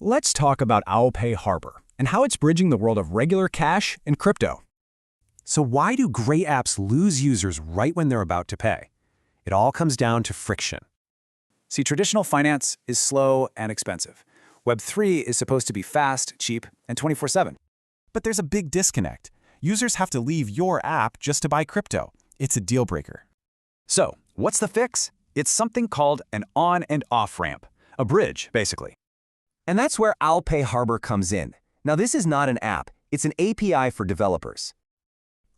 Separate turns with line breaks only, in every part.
Let's talk about OwlPay Harbor and how it's bridging the world of regular cash and crypto.
So why do great apps lose users right when they're about to pay? It all comes down to friction.
See, traditional finance is slow and expensive. Web3 is supposed to be fast, cheap, and 24/7.
But there's a big disconnect. Users have to leave your app just to buy crypto. It's a deal breaker.
So, what's the fix? It's something called an on and off ramp. A bridge, basically.
And that's where OwlPay Harbor comes in. Now, this is not an app. It's an API for developers.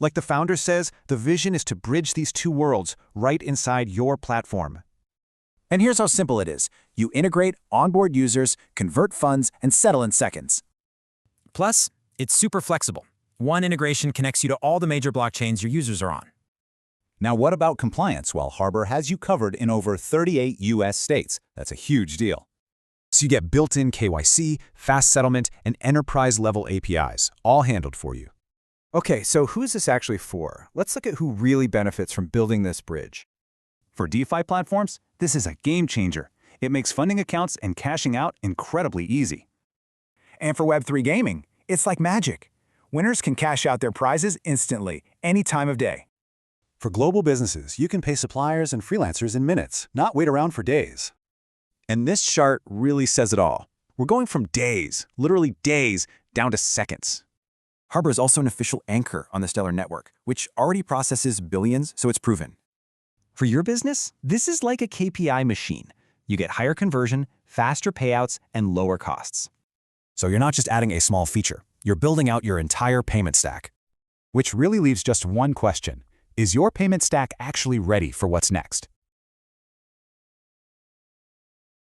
Like the founder says, the vision is to bridge these two worlds right inside your platform.
And here's how simple it is. You integrate, onboard users, convert funds, and settle in seconds.
Plus, it's super flexible. One integration connects you to all the major blockchains your users are on.
Now, what about compliance? Well, Harbor has you covered in over 38 US states. That's a huge deal.
So you get built-in KYC, fast settlement, and enterprise-level APIs, all handled for you.
Okay, so who is this actually for? Let's look at who really benefits from building this bridge.
For DeFi platforms, this is a game changer. It makes funding accounts and cashing out incredibly easy.
And for Web3 gaming, it's like magic. Winners can cash out their prizes instantly, any time of day.
For global businesses, you can pay suppliers and freelancers in minutes, not wait around for days.
And this chart really says it all. We're going from days, literally days, down to seconds.
Harbor is also an official anchor on the Stellar network, which already processes billions, so it's proven.
For your business, this is like a KPI machine. You get higher conversion, faster payouts, and lower costs.
So you're not just adding a small feature, you're building out your entire payment stack. Which really leaves just one question. Is your payment stack actually ready for what's next?